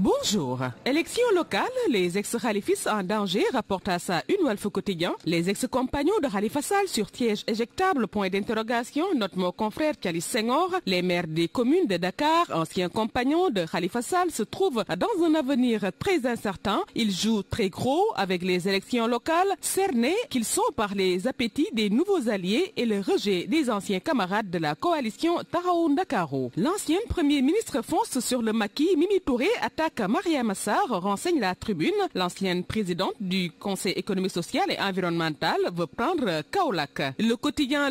Bonjour. Élection locale, les ex-khalifistes en danger rapportent à ça une Walf Quotidien. Les ex-compagnons de Khalifa Sall sur siège éjectable, point d'interrogation, notre mon confrère Thialis Senghor. Les maires des communes de Dakar, anciens compagnons de Khalifa Sall, se trouvent dans un avenir très incertain. Ils jouent très gros avec les élections locales, cernés qu'ils sont par les appétits des nouveaux alliés et le rejet des anciens camarades de la coalition Tahaou Ndakaro. L'ancien premier ministre fonce sur le maquis. Mimi Touré attaque Mariama Sarr, renseigne la Tribune. L'ancienne présidente du Conseil économique, social et environnemental veut prendre Kaolack. Le quotidien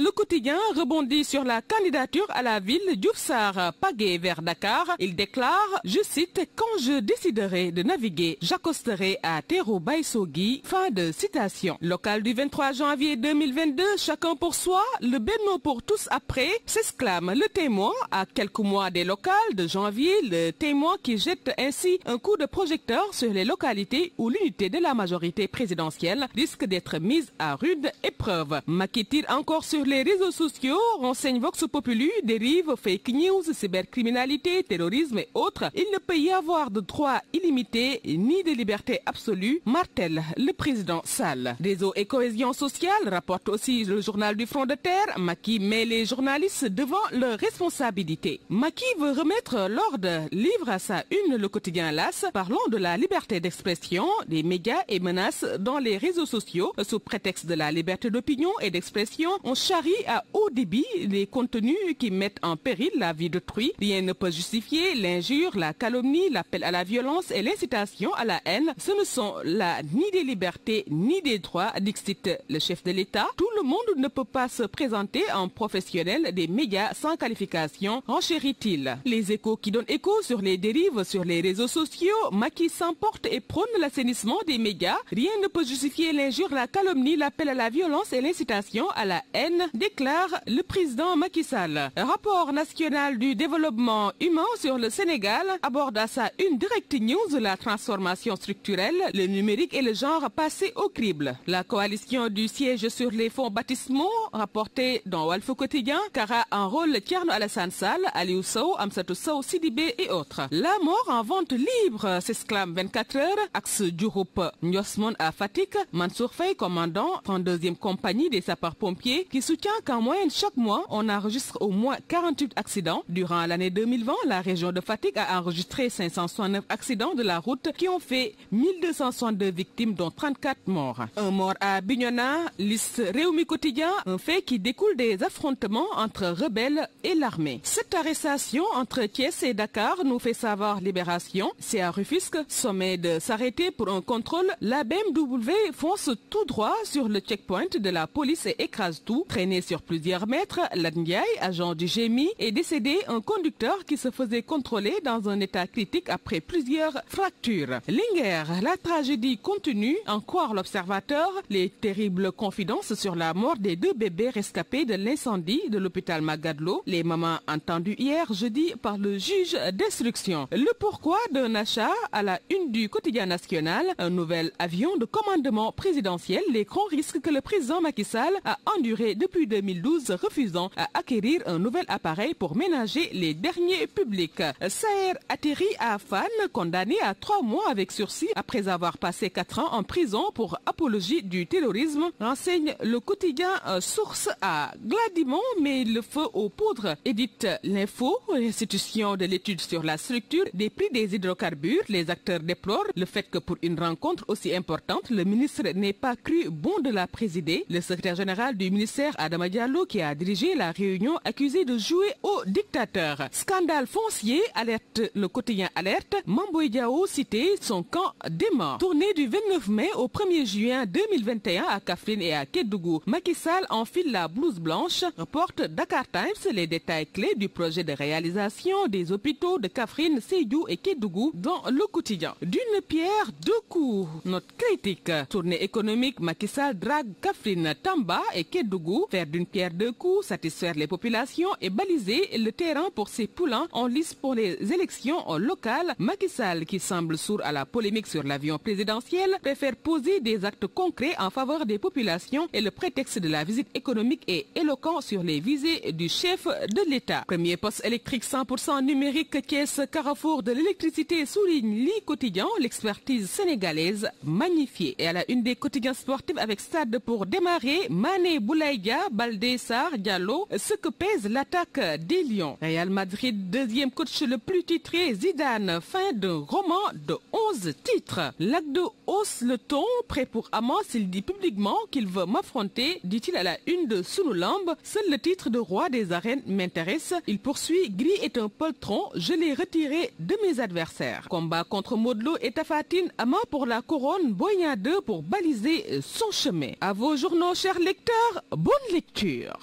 rebondit sur la candidature à la ville Diouf Sarr Pagué vers Dakar. Il déclare, je cite, quand je déciderai de naviguer, j'accosterai à Terro Baïsogui. Fin de citation. Local du 23 janvier 2022, chacun pour soi, le Benno pour tous après, s'exclame le témoin. À quelques mois des locales de janvier, le témoin qui jette ainsi un coup de projecteur sur les localités où l'unité de la majorité présidentielle risque d'être mise à rude épreuve. Macky tire encore sur les réseaux sociaux, renseigne Vox Populi, dérive, fake news, cybercriminalité, terrorisme et autres. Il ne peut y avoir de droit illimité ni de liberté absolue, martèle le président Sall. Réseau et cohésion sociale, rapporte aussi le journal du Front de Terre. Macky met les journalistes devant leurs responsabilités. Macky veut remettre l'ordre, livre à sa une le quotidien LAS, parlant de la liberté d'expression des médias et menaces dans les réseaux sociaux. Sous prétexte de la liberté d'opinion et d'expression, on charrie à haut débit les contenus qui mettent en péril la vie d'autrui. Rien ne peut justifier l'injure, la calomnie, l'appel à la violence et l'incitation à la haine. Ce ne sont là ni des libertés ni des droits, dixit le chef de l'État. Tout le monde ne peut pas se présenter en professionnel des médias sans qualification, renchérit-il. Les échos qui donnent écho sur les dérives sur les réseaux sociaux, Macky s'emporte et prône l'assainissement des médias. Rien ne peut justifier l'injure, la calomnie, l'appel à la violence et l'incitation à la haine, déclare le président Macky Sall. Rapport national du développement humain sur le Sénégal aborde à sa une Direct News la transformation structurelle, le numérique et le genre passé au crible. La coalition du siège sur les fonds baptismaux, rapportée dans Walf Quotidien, car un rôle Thierno Alassane Sall, Aliou Sow, Amsatou Sow Sidibé et autres. La mort en vente libre, s'exclame 24 heures, axe du groupe Ndiosmone à Fatick. Mansour Faye, commandant 32e compagnie des sapeurs-pompiers, qui soutient qu'en moyenne chaque mois, on enregistre au moins 48 accidents. Durant l'année 2020, la région de Fatick a enregistré 569 accidents de la route qui ont fait 1262 victimes, dont 34 morts. Un mort à Bignona, liste Réumi Quotidien, un fait qui découle des affrontements entre rebelles et l'armée. Cette arrestation entre Thiès et Dakar nous fait savoir Libération. C'est à Rufisque, sommet de s'arrêter pour un contrôle. La BMW fonce tout droit sur le checkpoint de la police et écrase tout. Traîné sur plusieurs mètres, Latndiaï, agent du GMI, est décédé. Un conducteur qui se faisait contrôler dans un état critique après plusieurs fractures. Linguère, la tragédie continue. En croire l'Observateur, les terribles confidences sur la mort des deux bébés rescapés de l'incendie de l'hôpital Magadlo. Les mamans entendues hier jeudi par le juge d'instruction. Le pourquoi d'un achat à la une du quotidien national, un nouvel avion de commandement présidentiel, les grands risques que le président Macky Sall a endurés depuis 2012, refusant à acquérir un nouvel appareil pour ménager les derniers publics. Saher atterrit à Fan, condamné à 3 mois avec sursis après avoir passé 4 ans en prison pour apologie du terrorisme, renseigne le quotidien Source à Gladimont, mais le feu aux poudres, édite l'info, l'institution de l'étude sur la structure des prix des hydrocarbures. Les acteurs déplorent le fait que pour une rencontre aussi importante, le ministre n'ait pas cru bon de la présider. Le secrétaire général du ministère, Adama Diallo, qui a dirigé la réunion, accusé de jouer au dictateur. Scandale foncier, alerte le quotidien Alerte. Mamboy Diao cité son camp dément. Tournée du 29 mai au 1er juin 2021 à Kaffrine et à Kédougou. Macky Sall enfile la blouse blanche. Reporte Dakar Times les détails clés du projet de réalisation des hôpitaux de Kaffrine, Sédhiou et Kédougou dans le quotidien. D'une pierre, deux coups. Note critique. Tournée économique, Macky Sall drague Kaffrine, Tamba et Kédougou. Faire d'une pierre deux coups, satisfaire les populations et baliser le terrain pour ses poulains en lice pour les élections locales. Macky Sall, qui semble sourd à la polémique sur l'avion présidentiel, préfère poser des actes concrets en faveur des populations et le prétexte de la visite économique est éloquent sur les visées du chef de l'État. Premier poste électrique 100% numérique, caisse Carrefour de l'électricité Publicité souligne Li Quotidien, l'expertise sénégalaise magnifiée. Et à la une des quotidiens sportifs avec Stade pour démarrer, Mané, Boulaïdia, Baldé, Sarr, Diallo, ce que pèse l'attaque des Lions. Real Madrid, deuxième coach le plus titré, Zidane, fin d'un roman de 11 titres. L'acte de hausse le ton, prêt pour Amos, il dit publiquement qu'il veut m'affronter, dit-il à la une de Sunulamb. Seul le titre de roi des arènes m'intéresse. Il poursuit, Gris est un poltron, je l'ai retiré de mes adversaires. Combat contre Modlo et Tafatine, Ama pour la couronne, Boigna 2 pour baliser son chemin. À vos journaux, chers lecteurs, bonne lecture.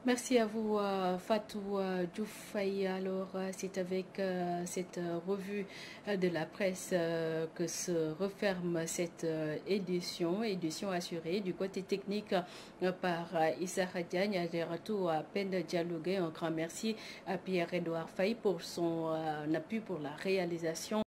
Merci à vous, Fatou Diouf-Faye. Alors, c'est avec cette revue de la presse que se referme cette édition assurée du côté technique par Issa Diagne. Retour à Penda Dialogué. Un grand merci à Pierre-Edouard Faye pour son appui pour la réalisation.